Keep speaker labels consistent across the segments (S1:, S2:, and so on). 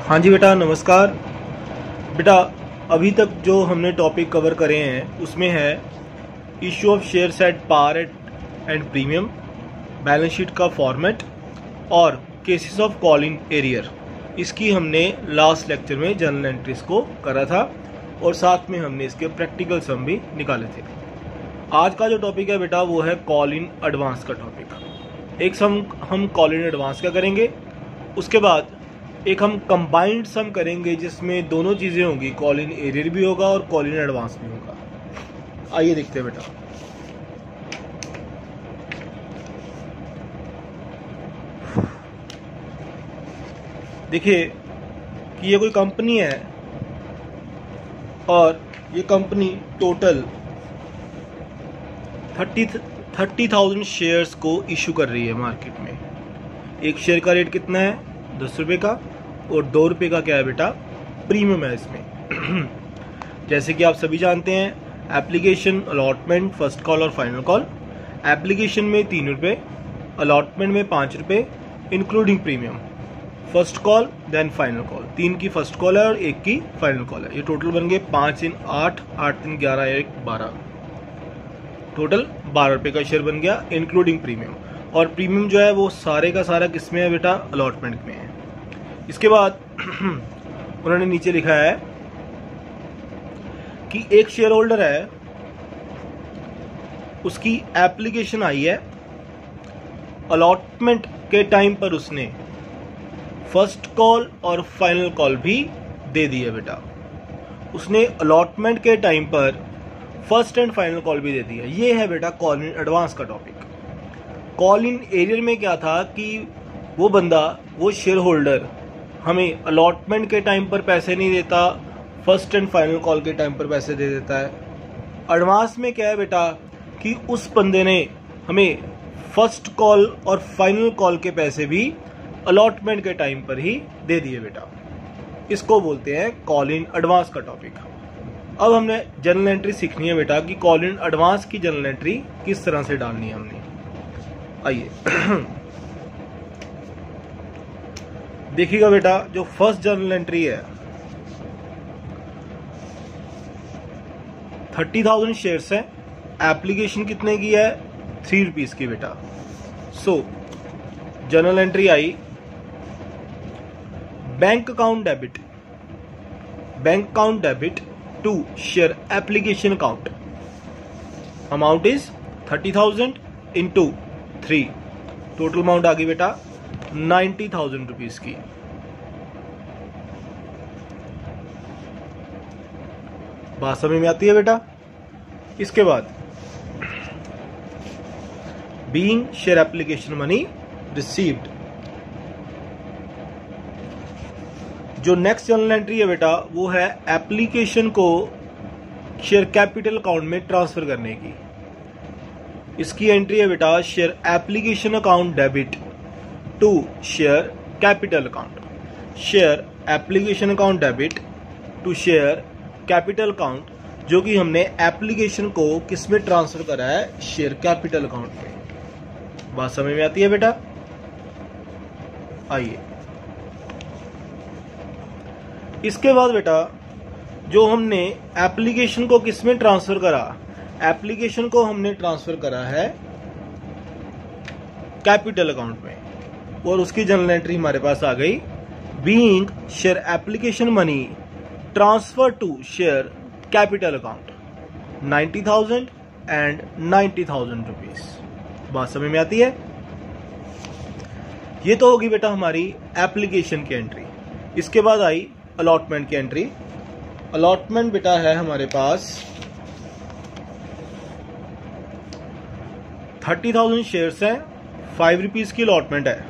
S1: हाँ जी बेटा, नमस्कार। बेटा, अभी तक जो हमने टॉपिक कवर करे हैं उसमें है issue of shares at par and premium, balance sheet का फॉर्मेट और cases of call in arrear. इसकी हमने लास्ट लेक्चर में जर्नल एंट्रीज को करा था और साथ में हमने इसके प्रैक्टिकल सम भी निकाले थे। आज का जो टॉपिक है बेटा वो है कॉल इन एडवांस का टॉपिक। एक सम हम कॉल इन एडवांस का करेंगे, उसके बाद एक हम कंबाइंड सम करेंगे जिसमें दोनों चीज़ें होंगी, कॉल इन एरियर भी होगा और कॉल इन एडवांस भी होगा। आइए देखते हैं बेटा। देखिए कि ये कोई कंपनी है और ये कंपनी टोटल 30,000 शेयर्स को इशू कर रही है मार्केट में। एक शेयर का रेट कितना है? 10 रुपये का, और 2 रुपये का क्या है बेटा? प्रीमियम है इसमें। जैसे कि आप सभी जानते हैं, एप्लीकेशन, अलॉटमेंट, फर्स्ट कॉल और फाइनल कॉल। एप्लीकेशन में 3 रुपये, अलॉटमेंट में 5 रुपये including premium, first call then final call. 3 की फर्स्ट कॉल है और 1 की फाइनल कॉल है। ये टोटल बन गए 5 × 8, 8 × 11, 1 12, टोटल 12 रुपये का शेयर बन गया इंक्लूडिंग प्रीमियम। और प्रीमियम जो है वो सारे का सारा किस में है बेटा? अलॉटमेंट में है। इसके बाद उन्होंने नीचे लिखा है कि एक शेयर होल्डर है, उसकी एप्लीकेशन आई है, अलॉटमेंट के टाइम पर उसने फर्स्ट कॉल और फाइनल कॉल भी दे दी है बेटा। उसने अलॉटमेंट के टाइम पर फर्स्ट एंड फाइनल कॉल भी दे दी है। ये है बेटा कॉल इन एडवांस का टॉपिक। कॉल इन एरियर में क्या था कि वो बंदा, वो शेयर होल्डर हमें अलॉटमेंट के टाइम पर पैसे नहीं देता, फर्स्ट एंड फाइनल कॉल के टाइम पर पैसे दे देता है। एडवांस में क्या है बेटा कि उस बंदे ने हमें फर्स्ट कॉल और फाइनल कॉल के पैसे भी अलॉटमेंट के टाइम पर ही दे दिए बेटा। इसको बोलते हैं कॉल इन एडवांस का टॉपिक। अब हमने जर्नल एंट्री सीखनी है बेटा कि कॉल इन एडवांस की जर्नल एंट्री किस तरह से डालनी है हमने। आइए देखिएगा बेटा, जो फर्स्ट जर्नल एंट्री है 30,000 शेयर्स है, एप्लीकेशन कितने की है? 3 रुपीज की बेटा। सो जर्नल एंट्री आई, bank account debit, bank account debit to share application account. Amount is 30,000 into 3, total amount आ गई बेटा 90,000 रुपीज की। बात समझ में आती है बेटा? इसके बाद being share application money received. जो नेक्स्ट जर्नल एंट्री है बेटा वो है एप्लीकेशन को शेयर कैपिटल अकाउंट में ट्रांसफर करने की। इसकी एंट्री है बेटा share application account debit to share capital account. Share application account debit to share capital account, जो कि हमने एप्लीकेशन को किस में ट्रांसफर करा है? शेयर कैपिटल अकाउंट में। बात समझ में आती है बेटा? आइए इसके बाद बेटा जो हमने एप्लीकेशन को किस में ट्रांसफर करा? एप्लीकेशन को हमने ट्रांसफर करा है कैपिटल अकाउंट में, और उसकी जर्नल एंट्री हमारे पास आ गई, being share application money transfer to share capital account 90,000 and 90,000 rupees. बात समझ में आती है? ये तो होगी बेटा हमारी एप्लीकेशन की एंट्री। इसके बाद आई अलॉटमेंट की एंट्री। अलॉटमेंट बेटा है हमारे पास 30,000 शेयर्स हैं, 5 रुपीज की अलॉटमेंट है,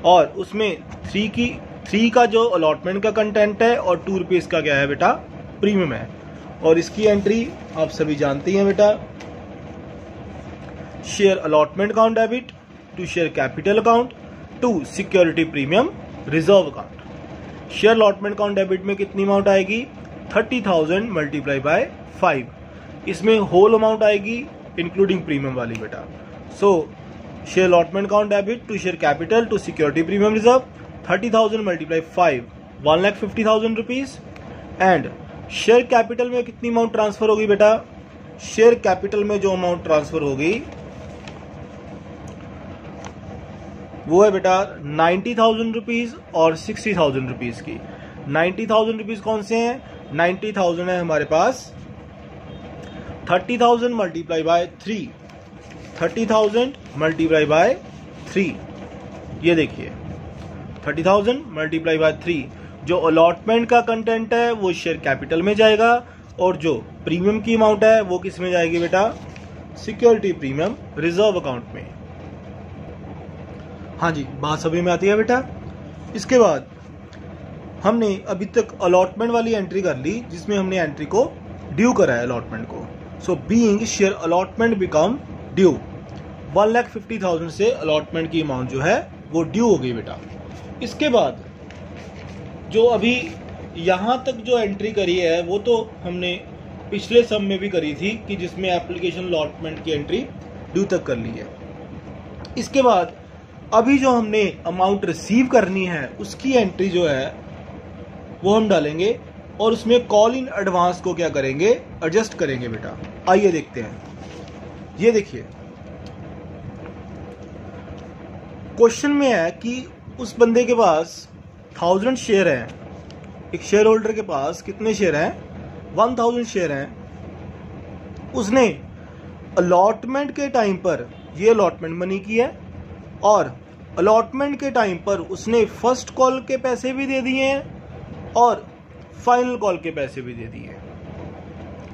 S1: और उसमें 3 का जो अलॉटमेंट का कंटेंट है और 2 रुपीज का क्या है बेटा? प्रीमियम है। और इसकी एंट्री आप सभी जानती हैं बेटा, share allotment account debit to share capital account to security premium reserve account. Share allotment account debit में कितनी अमाउंट आएगी? 30,000 मल्टीप्लाई बाय 5। इसमें होल अमाउंट आएगी इंक्लूडिंग प्रीमियम वाली बेटा। So share allotment account debit to share capital to security premium reserve 30,000 multiply 5 1,50,000 rupees. And share capital में कितनी amount transfer होगी बेटा? शेयर कैपिटल में जो अमाउंट ट्रांसफर होगी वो है बेटा 90,000 रुपीज और 60,000 रुपीज की। 90,000 रुपीज कौन से हैं? 90,000 है हमारे पास 30,000 मल्टीप्लाई बाय 3, 30,000 मल्टीप्लाई बाय 3। ये देखिए 30,000 मल्टीप्लाई बाय 3, जो अलॉटमेंट का कंटेंट है वो शेयर कैपिटल में जाएगा और जो प्रीमियम की अमाउंट है वो किस में जाएगी बेटा? सिक्योरिटी प्रीमियम रिजर्व अकाउंट में। हाँ जी, बात सभी में आती है बेटा। इसके बाद हमने अभी तक अलॉटमेंट वाली एंट्री कर ली जिसमें हमने एंट्री को ड्यू करा है अलॉटमेंट को। So being share allotment become due, 1,50,000 से अलॉटमेंट की अमाउंट जो है वो ड्यू हो गई बेटा। इसके बाद जो अभी यहां तक जो एंट्री करी है वो तो हमने पिछले सम में भी करी थी कि जिसमें एप्लीकेशन अलॉटमेंट की एंट्री ड्यू तक कर ली है। इसके बाद अभी जो हमने अमाउंट रिसीव करनी है उसकी एंट्री जो है वो हम डालेंगे और उसमें कॉल इन एडवांस को क्या करेंगे? एडजस्ट करेंगे बेटा। आइए देखते हैं। ये देखिए क्वेश्चन में है कि उस बंदे के पास 1000 शेयर हैं, एक शेयर होल्डर के पास कितने शेयर हैं? 1000 शेयर हैं। उसने अलॉटमेंट के टाइम पर ये अलॉटमेंट मनी की है और अलॉटमेंट के टाइम पर उसने फर्स्ट कॉल के पैसे भी दे दिए हैं और फाइनल कॉल के पैसे भी दे दिए।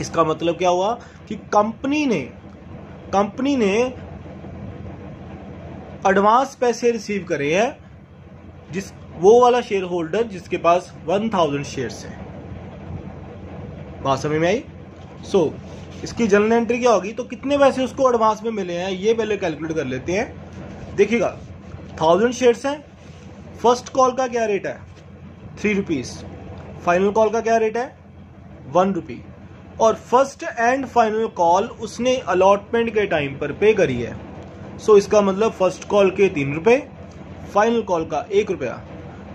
S1: इसका मतलब क्या हुआ कि कंपनी ने एडवांस पैसे रिसीव करे हैं जिस वो वाला शेयर होल्डर जिसके पास 1000 शेयर्स हैं। बात समझ में आई? सो इसकी जनरल एंट्री क्या होगी? तो कितने पैसे उसको एडवांस में मिले हैं ये पहले कैलकुलेट कर लेते हैं। देखिएगा 1000 शेयर्स हैं, फर्स्ट कॉल का क्या रेट है? 3 रुपीज, फाइनल कॉल का क्या रेट है? 1 रुपी। और फर्स्ट एंड फाइनल कॉल उसने अलॉटमेंट के टाइम पर पे करी है। सो इसका मतलब फर्स्ट कॉल के 3 रुपए, फाइनल कॉल का 1 रुपया,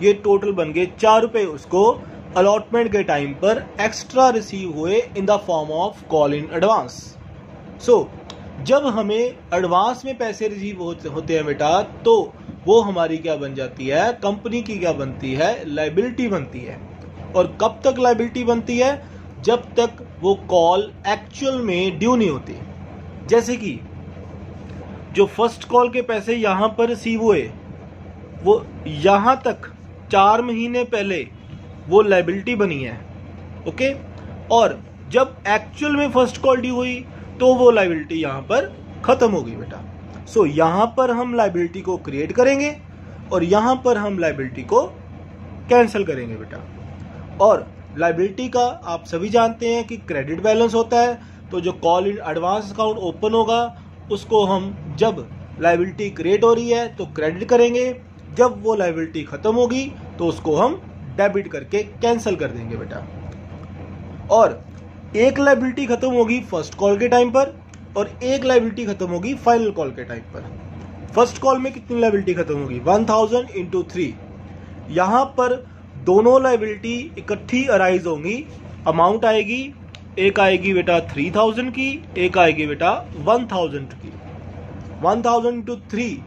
S1: ये टोटल बन गए 4 रुपए उसको अलॉटमेंट के टाइम पर एक्स्ट्रा रिसीव हुए in the form of call in advance. So जब हमें एडवांस में पैसे रिसीव होते हैं बेटा तो वो हमारी क्या बन जाती है? कंपनी की क्या बनती है? लायबिलिटी बनती है। और कब तक लायबिलिटी बनती है? जब तक वो कॉल एक्चुअल में ड्यू नहीं होती। जैसे कि जो फर्स्ट कॉल के पैसे यहां पर रिसीव हुए वो यहां तक 4 महीने पहले वो लायबिलिटी बनी है, ओके। और जब एक्चुअल में फर्स्ट कॉल ड्यू हुई तो वो लायबिलिटी यहां पर खत्म हो गई बेटा। सो यहां पर हम लायबिलिटी को क्रिएट करेंगे और यहां पर हम लायबिलिटी को कैंसिल करेंगे बेटा। और लायबिलिटी का आप सभी जानते हैं कि क्रेडिट बैलेंस होता है। तो जो call in advance account open होगा उसको हम जब लायबिलिटी क्रिएट हो रही है तो क्रेडिट करेंगे, जब वो लायबिलिटी खत्म होगी तो उसको हम डेबिट करके कैंसिल कर देंगे बेटा। और एक लायबिलिटी खत्म होगी फर्स्ट कॉल के टाइम पर और एक लायबिलिटी खत्म होगी फाइनल कॉल के टाइम पर। फर्स्ट कॉल में कितनी लायबिलिटी खत्म होगी? 1000 इंटू 3। यहां पर दोनों लायबिलिटी इकट्ठी अराइज होंगी, अमाउंट आएगी, एक आएगी बेटा 3000 की, एक आएगी बेटा 1000 की। 1000 इंटू 3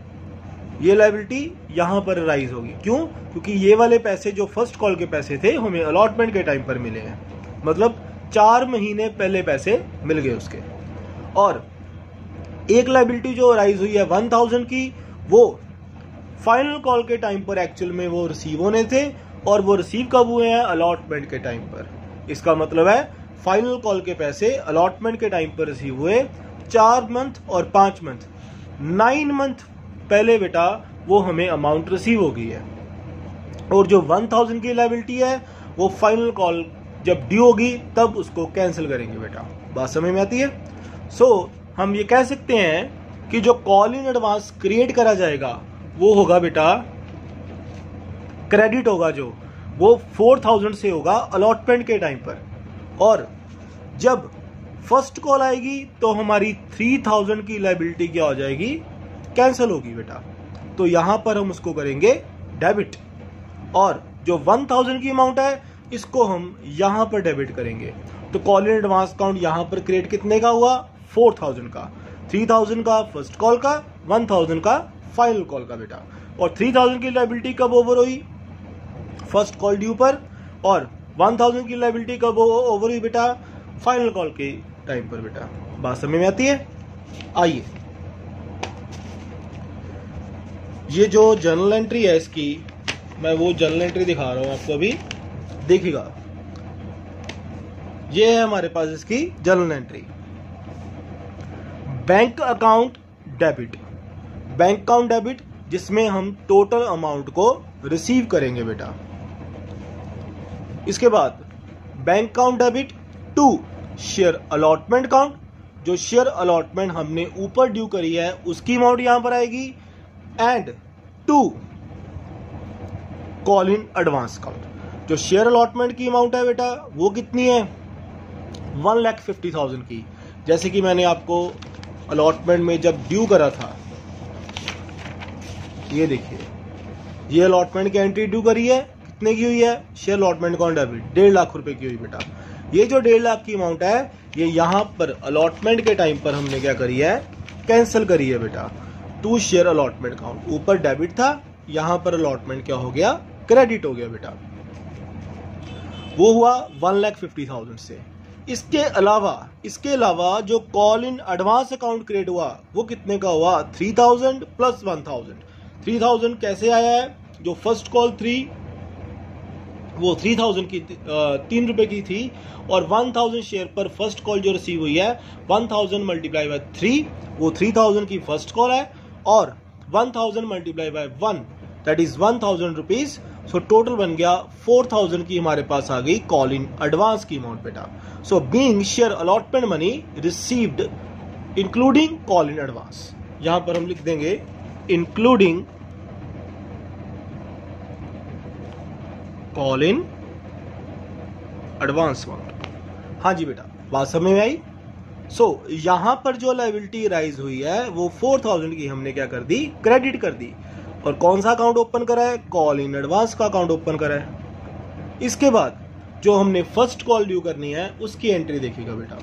S1: ये लायबिलिटी यहां पर अराइज होगी। क्यों? क्योंकि ये वाले पैसे जो फर्स्ट कॉल के पैसे थे हमें अलॉटमेंट के टाइम पर मिले हैं, मतलब 4 महीने पहले पैसे मिल गए उसके। और एक लायबिलिटी जो अराइज हुई है 1000 की वो फाइनल कॉल के टाइम पर एक्चुअल में वो रिसीव होने थे और वो रिसीव कब हुए हैं? अलॉटमेंट के टाइम पर। इसका मतलब है फाइनल कॉल के पैसे अलॉटमेंट के टाइम पर रिसीव हुए 4 मंथ और 5 मंथ, 9 मंथ पहले बेटा वो हमें अमाउंट रिसीव हो गई है। और जो 1000 की लायबिलिटी है वो फाइनल कॉल जब ड्यू होगी तब उसको कैंसिल करेंगे बेटा। बात समझ में आती है? सो हम ये कह सकते हैं कि जो कॉल इन एडवांस क्रिएट करा जाएगा वो होगा बेटा क्रेडिट होगा, जो वो 4000 से होगा अलॉटमेंट के टाइम पर। और जब फर्स्ट कॉल आएगी तो हमारी 3000 की लायबिलिटी क्या हो जाएगी? कैंसिल होगी बेटा। तो यहां पर हम उसको करेंगे डेबिट। और जो 1000 की अमाउंट है इसको हम यहां पर डेबिट करेंगे। तो कॉल इन एडवांस अकाउंट यहां पर क्रिएट कितने का हुआ, 4000 का, 3000 का फर्स्ट कॉल का, 1000 का फाइनल कॉल का बेटा। और 3000 की लायबिलिटी कब ओवर हुई, फर्स्ट कॉल ड्यू पर, और 1000 की लायबिलिटी कब ओवर हुई बेटा, फाइनल कॉल के टाइम पर बेटा। बात समझ में आती है? आइए, ये जो जर्नल एंट्री है इसकी, मैं वो जर्नल एंट्री दिखा रहा हूं आपको अभी, देखिएगा। ये है हमारे पास इसकी journal entry. Bank account debit, bank account debit जिसमें हम टोटल अमाउंट को रिसीव करेंगे बेटा। इसके बाद bank account debit to share allotment account, जो शेयर अलॉटमेंट हमने ऊपर ड्यू करी है उसकी अमाउंट यहां पर आएगी, and to call in advance account. जो शेयर अलॉटमेंट की अमाउंट है बेटा वो कितनी है, 1,50,000 की। जैसे कि मैंने आपको अलॉटमेंट में जब ड्यू करा था, ये देखिए, ये अलॉटमेंट की एंट्री ड्यू करी है, कितने की हुई है, share allotment account debit 1.5 lakh रुपए की हुई बेटा। ये जो 1.5 लाख की अमाउंट है ये यहां पर अलॉटमेंट के टाइम पर हमने क्या करी है, कैंसिल करी है बेटा। टू शेयर अलॉटमेंट अकाउंट, ऊपर डेबिट था, यहां पर अलॉटमेंट क्या हो गया, क्रेडिट हो गया बेटा। वो हुआ 1,50,000 से। इसके अलावा जो call in advance account create हुआ वो कितने का हुआ, 3,000 प्लस 1,000। 3,000 कैसे आया है, जो फर्स्ट कॉल 3 वो 3,000 की 3 रुपए की थी, और 1,000 शेयर पर फर्स्ट कॉल जो रिसीव हुई है 1,000 मल्टीप्लाई बाय 3, वो 3,000 की फर्स्ट कॉल है, और 1,000 multiply by 1 that is 1,000 rupees. So total बन गया 4,000 की हमारे पास आ गई कॉल इन एडवांस की अमाउंट बेटा। So being share allotment money received including call in advance, यहां पर हम लिख देंगे including call in advance amount. हाँ जी बेटा, बात समझ में आई? सो यहां पर जो लायबिलिटी राइज हुई है वो 4,000 की हमने क्या कर दी, क्रेडिट कर दी। और कौन सा अकाउंट ओपन करा है, कॉल इन एडवांस का अकाउंट ओपन करा है। इसके बाद जो हमने फर्स्ट कॉल ड्यू करनी है उसकी एंट्री देखिएगा बेटा।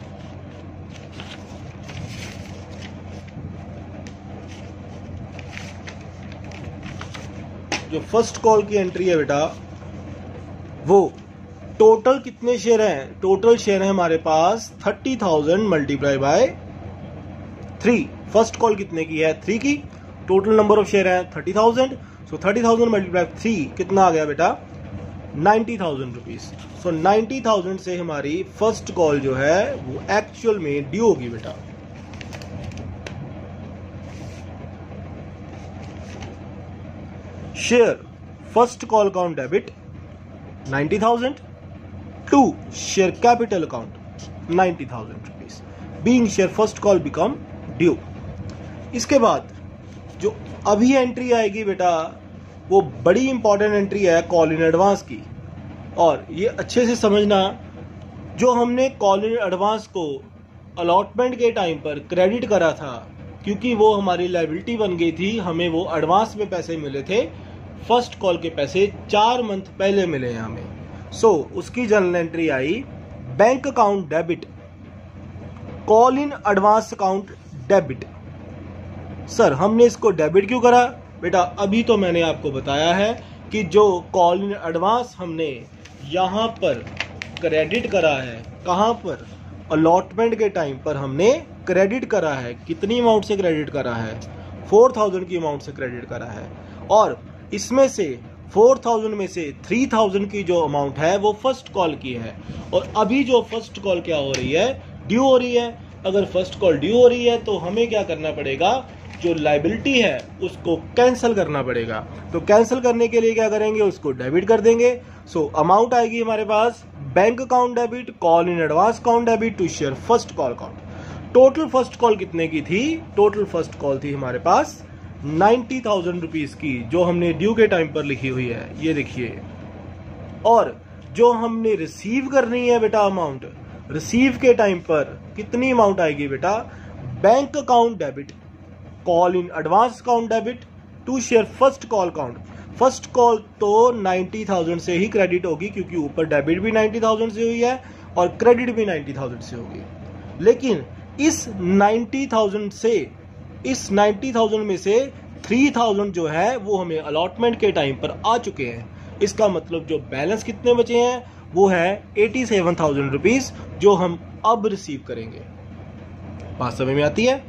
S1: जो फर्स्ट कॉल की एंट्री है बेटा, वो टोटल कितने शेयर हैं, टोटल शेयर है हमारे पास 30,000 मल्टीप्लाई बाय 3। फर्स्ट कॉल कितने की है, 3 की। टोटल नंबर ऑफ शेयर है 30,000। सो 30,000 मल्टीप्लाई 3 कितना आ गया बेटा, 90,000 रुपीज। सो 90,000 से हमारी फर्स्ट कॉल जो है वो एक्चुअल में ड्यू होगी बेटा। Share first call account debit 90,000 to share capital account 90,000 rupees, being share first call become due. इसके बाद जो अभी एंट्री आएगी बेटा वो बड़ी इंपॉर्टेंट एंट्री है कॉल इन एडवांस की। और ये अच्छे से समझना, जो हमने कॉल इन एडवांस को अलॉटमेंट के टाइम पर क्रेडिट करा था, क्योंकि वो हमारी लायबिलिटी बन गई थी, हमें वो एडवांस में पैसे मिले थे, फर्स्ट कॉल के पैसे 4 मंथ पहले मिले हैं हमें। सो उसकी जर्नल एंट्री आई bank account debit call in advance account debit. Sir हमने इसको डेबिट क्यों करा बेटा, अभी तो मैंने आपको बताया है कि जो कॉल इन एडवांस हमने यहां पर क्रेडिट करा है, कहां पर, अलॉटमेंट के टाइम पर हमने क्रेडिट करा है। कितनी अमाउंट से क्रेडिट करा है, 4,000 की अमाउंट से क्रेडिट करा है। और इसमें से 4,000 में से 3,000 की जो अमाउंट है वो फर्स्ट कॉल की है। और अभी जो फर्स्ट कॉल क्या हो रही है, ड्यू हो रही है। अगर फर्स्ट कॉल ड्यू हो रही है तो हमें क्या करना पड़ेगा, जो लायबिलिटी है उसको कैंसिल करना पड़ेगा। तो कैंसिल करने के लिए क्या करेंगे, उसको डेबिट कर देंगे। सो अमाउंट आएगी हमारे पास bank account debit call in advance account debit to share first call account. Total first call कितने की थी, टोटल फर्स्ट कॉल थी हमारे पास 90,000 रुपीज की, जो हमने ड्यू के टाइम पर लिखी हुई है, ये देखिए। और जो हमने रिसीव करनी है बेटा अमाउंट, रिसीव के टाइम पर कितनी अमाउंट आएगी बेटा, bank account debit call in advance account debit to share first call account. First call तो 90,000 से ही क्रेडिट होगी, क्योंकि ऊपर डेबिट भी 90,000 से हुई है और क्रेडिट भी 90,000 से होगी। लेकिन इस 90,000 में से 3,000 जो है वो हमें अलॉटमेंट के टाइम पर आ चुके हैं। इसका मतलब जो बैलेंस कितने बचे हैं वो है 87,000 रुपीज, जो हम अब रिसीव करेंगे। बात समझ में आती है?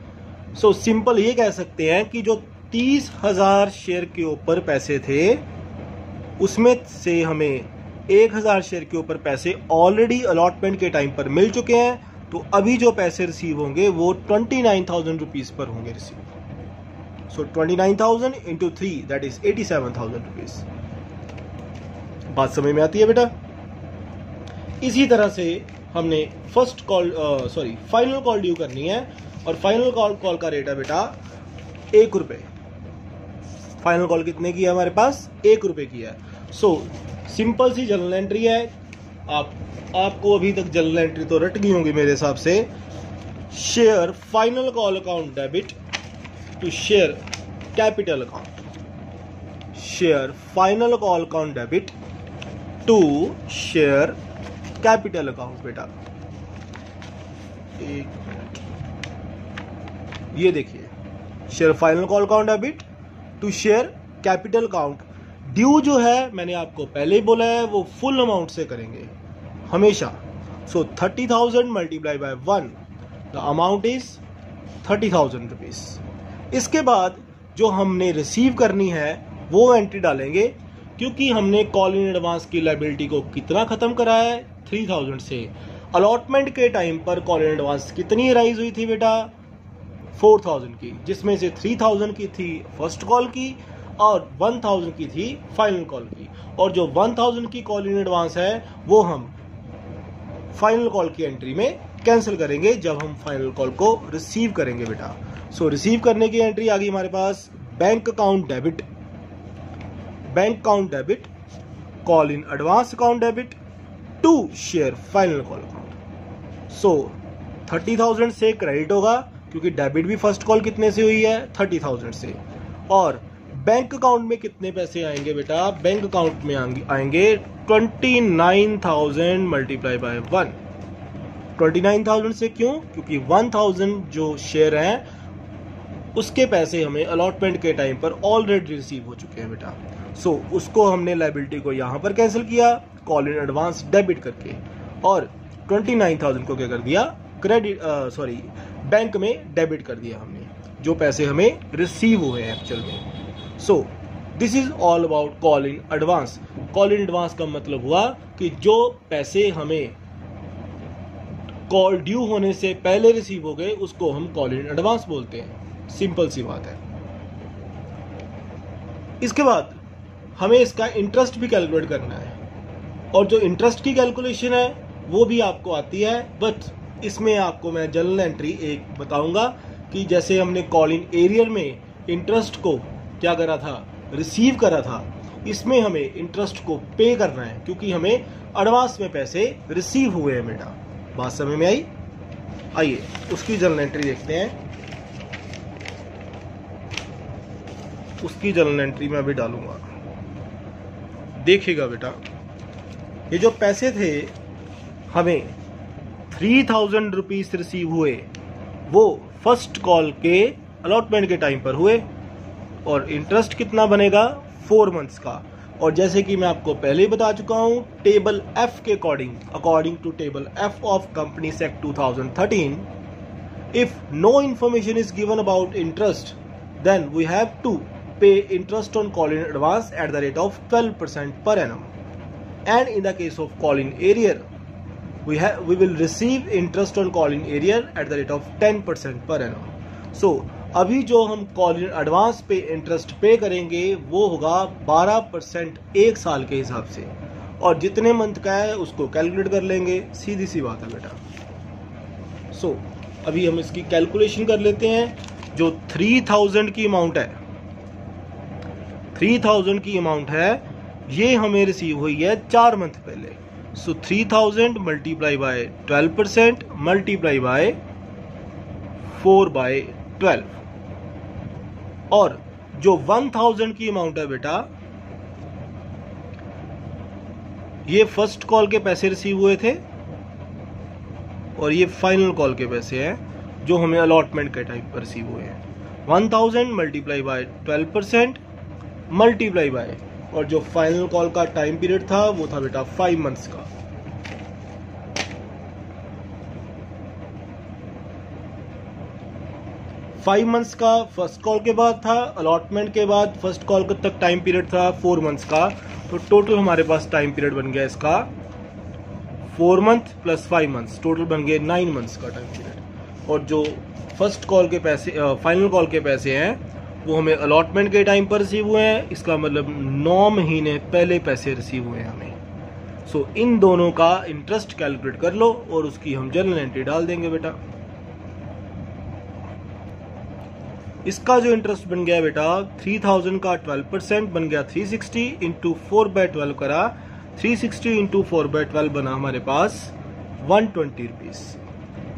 S1: सो सिंपल ये कह सकते हैं कि जो 30,000 शेयर के ऊपर पैसे थे उसमें से हमें 1,000 शेयर के ऊपर पैसे ऑलरेडी अलॉटमेंट के टाइम पर मिल चुके हैं। तो अभी जो पैसे रिसीव होंगे वो 29,000 रुपीज पर होंगे receive. So 29,000 into 3 that is 87,000 rupees. बात समझ में आती है बेटा? इसी तरह से हमने फाइनल कॉल ड्यू करनी है, और फाइनल कॉल का रेट है बेटा 1 रुपए। फाइनल कॉल कितने की है हमारे पास? 1 रुपए की है। सो सिंपल सी जर्नल एंट्री है। आपको अभी तक जर्नल एंट्री तो रट गई होंगी मेरे हिसाब से। Share final call account debit to share capital account. Share final call account debit to share capital account. बेटा एक मिनट, ये देखिए, share final call account debit to share capital account. Due जो है मैंने आपको पहले ही बोला है वो फुल अमाउंट से करेंगे हमेशा। सो 30,000 multiply bye 1, the amount is 30,000 rupees. इसके बाद जो हमने रिसीव करनी है वो एंट्री डालेंगे, क्योंकि हमने कॉल इन एडवांस की लायबिलिटी को कितना खत्म करा है? 3,000 से। अलॉटमेंट के टाइम पर कॉल इन एडवांस कितनी राइज हुई थी बेटा? 4,000 की, जिसमें से 3,000 की थी फर्स्ट कॉल की और 1,000 की थी फाइनल कॉल की। और जो 1,000 की कॉल इन एडवांस है वो हम फाइनल कॉल की एंट्री में कैंसिल करेंगे जब हम फाइनल कॉल को रिसीव करेंगे बेटा। सो रिसीव करने की एंट्री आ गई हमारे पास, bank account debit, call in advance account debit to share final call account. So 30,000 से क्रेडिट होगा, क्योंकि डेबिट भी फर्स्ट कॉल कितने से हुई है? 30,000 से। और बैंक अकाउंट में कितने पैसे आएंगे बेटा? बैंक अकाउंट में आएंगे 29,000 मल्टीप्लाई बाय 1। 29,000 से क्यों? क्योंकि 1,000 जो शेयर हैं उसके पैसे हमें अलॉटमेंट के टाइम पर ऑलरेडी रिसीव हो चुके हैं बेटा। सो उसको हमने लायबिलिटी को यहां पर कैंसिल किया कॉल इन एडवांस डेबिट करके, और 29,000 को क्या कर दिया? बैंक में डेबिट कर दिया हमने, जो पैसे हमें रिसीव हुए हैं एक्चुअल में। So this is all about call in advance. Call in advance का मतलब हुआ कि जो पैसे हमें कॉल ड्यू होने से पहले रिसीव हो गए उसको हम कॉल इन एडवांस बोलते हैं। सिंपल सी बात है। इसके बाद हमें इसका इंटरेस्ट भी कैलकुलेट करना है, और जो इंटरेस्ट की कैलकुलेशन है वो भी आपको आती है, बट इसमें आपको मैं जर्नल एंट्री एक बताऊंगा कि जैसे हमने कॉल इन एरियर में इंटरेस्ट को क्या करा था? रिसीव करा था। इसमें हमें इंटरेस्ट को पे करना है, क्योंकि हमें एडवांस में पैसे रिसीव हुए हैं बेटा। बात समझ में आई? आइए उसकी जर्नल एंट्री देखते हैं। उसकी जर्नल एंट्री मैं अभी डालूंगा, देखिएगा बेटा। ये जो पैसे थे हमें 3,000 रुपीज रिसीव हुए, वो फर्स्ट कॉल के अलॉटमेंट के टाइम पर हुए, और इंटरेस्ट कितना बनेगा? 4 मंथ्स का। और जैसे कि मैं आपको पहले ही बता चुका हूं, टेबल एफ के according to table F of companies act 2013, if no information is given about interest, then we have to pay interest on call in advance at the rate of 12% per annum. And in the case of call in arrear, we will receive interest on call in arrear at the rate of 10% per annum. So अभी जो हम call in advance पे interest पे करेंगे वो होगा 12% एक साल के हिसाब से, और जितने मंथ का है उसको कैलकुलेट कर लेंगे। सीधी सी बात है बेटा। सो अभी हम इसकी कैलकुलेशन कर लेते हैं। जो 3,000 की अमाउंट है, 3,000 की अमाउंट है, ये हमें रिसीव हुई है 4 मंथ पहले। सो 3,000 मल्टीप्लाई बाय 12% मल्टीप्लाई बाय 4/12, और जो 1,000 की अमाउंट है बेटा ये फर्स्ट कॉल के पैसे रिसीव हुए थे और ये फाइनल कॉल के पैसे हैं जो हमें अलॉटमेंट के टाइम पर रिसीव हुए हैं। 1000 मल्टीप्लाई बाय 12% मल्टीप्लाई बाय, और जो फाइनल कॉल का टाइम पीरियड था वो था बेटा 5 मंथ्स का। फाइव मंथ्स का फर्स्ट कॉल के बाद था, अलॉटमेंट के बाद फर्स्ट कॉल तक टाइम पीरियड था 4 मंथ्स का। तो टोटल हमारे पास टाइम पीरियड बन गया इसका 4 मंथ प्लस 5 मंथ्स, टोटल बन गए 9 मंथ्स का टाइम पीरियड। और जो फर्स्ट कॉल के पैसे, फाइनल कॉल के पैसे हैं वो हमें अलॉटमेंट के टाइम पर रिसीव हुए हैं। इसका मतलब 9 महीने पहले पैसे रिसीव हुए हैं हमें। सो इन दोनों का इंटरेस्ट कैलकुलेट कर लो और उसकी हम जर्नल एंट्री डाल देंगे बेटा। इसका जो इंटरेस्ट बन गया बेटा 3000 का 12% बन गया 360 इंटू 4/12 करा, 360 इंटू 4/12 बना हमारे पास 120 रुपीज।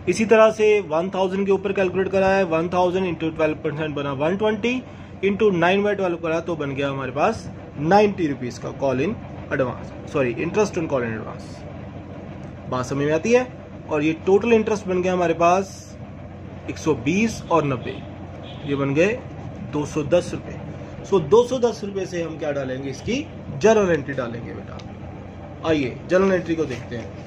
S1: इसी तरह से 1000 के ऊपर कैलकुलेट करा है, 1000 इंटू 12% बना 120 इंटू 9/12 करा तो बन गया हमारे पास 90 रुपीज का call in advance, sorry interest on call in advance. बात समझ में आती है। और ये टोटल इंटरेस्ट बन गया हमारे पास 120 और 90, ये बन गए 210 रुपए। सो 210 रुपए से हम क्या डालेंगे, इसकी जर्नल एंट्री डालेंगे बेटा। आइए जर्नल एंट्री को देखते हैं।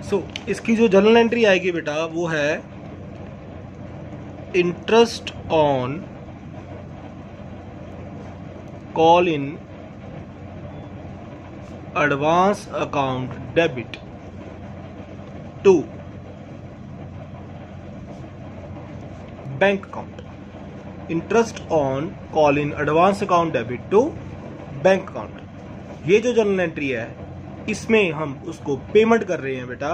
S1: सो इसकी जो जर्नल एंट्री आएगी बेटा वो है interest on call in advance account debit to bank account. Interest on call in advance account debit to bank account. ये जो जर्नल एंट्री है इसमें हम उसको पेमेंट कर रहे हैं बेटा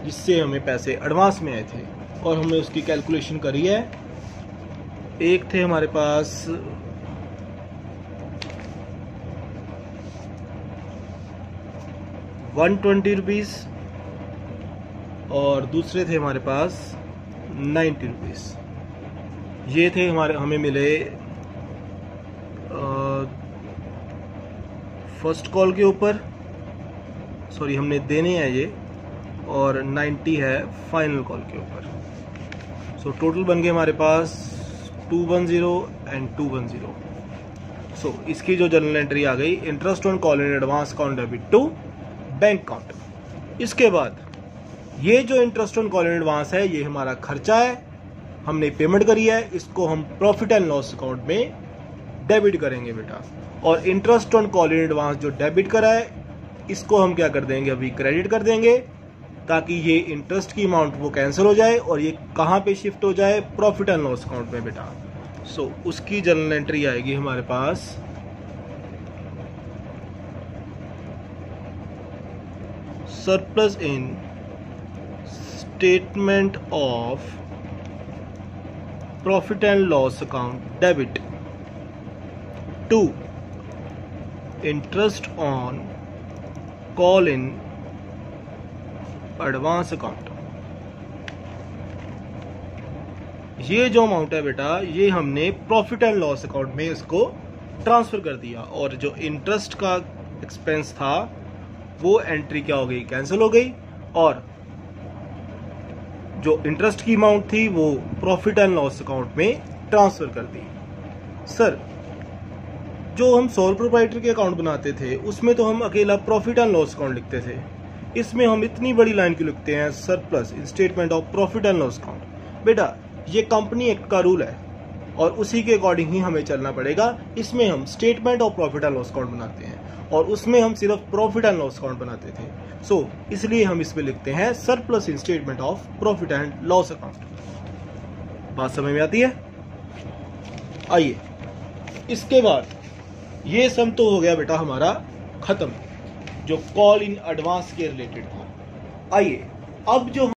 S1: जिससे हमें पैसे एडवांस में आए थे और हमने उसकी कैलकुलेशन करी है। एक थे हमारे पास 120 रुपीज और दूसरे थे हमारे पास 90 रुपीज। ये थे हमें मिले फर्स्ट कॉल के ऊपर, सॉरी हमने देने हैं ये, और 90 है फाइनल कॉल के ऊपर। सो टोटल बन गए हमारे पास 210 एंड 210। सो इसकी जो जर्नल एंट्री आ गई, interest on call in advance account debit to bank account. इसके बाद ये जो interest on call in advance है ये हमारा खर्चा है, हमने पेमेंट करी है, इसको हम प्रॉफिट एंड लॉस अकाउंट में डेबिट करेंगे बेटा। और interest on call in advance जो डेबिट करा है इसको हम क्या कर देंगे, अभी क्रेडिट कर देंगे ताकि ये इंटरेस्ट की अमाउंट वो कैंसिल हो जाए और ये कहाँ पे शिफ्ट हो जाए, प्रॉफिट एंड लॉस अकाउंट में बेटा। सो उसकी जर्नल एंट्री आएगी हमारे पास surplus in statement of profit and loss account debit to interest on call in advance account। ये जो अमाउंट है बेटा ये हमने प्रॉफिट एंड लॉस अकाउंट में इसको ट्रांसफर कर दिया और जो इंटरेस्ट का एक्सपेंस था वो एंट्री क्या हो गई, कैंसिल हो गई, और जो इंटरेस्ट की अमाउंट थी वो प्रॉफिट एंड लॉस अकाउंट में ट्रांसफर कर दी। सर जो हम सोल प्रोप्राइटर के अकाउंट बनाते थे उसमें तो हम अकेला प्रॉफिट एंड लॉस अकाउंट लिखते थे, इसमें हम इतनी बड़ी लाइन क्यों लिखते हैं, surplus in statement of profit and loss account. बेटा ये कंपनी एक्ट का रूल है और उसी के अकॉर्डिंग ही हमें चलना पड़ेगा। इसमें हम statement of profit and loss account बनाते हैं और उसमें हम सिर्फ प्रॉफिट एंड लॉस अकाउंट बनाते थे। सो इसलिए हम इसमें लिखते हैं surplus in statement of profit and loss account. बात समझ में आती है। आइए इसके बाद ये सम तो हो गया बेटा हमारा खत्म जो कॉल इन एडवांस के रिलेटेड था। आइए अब जो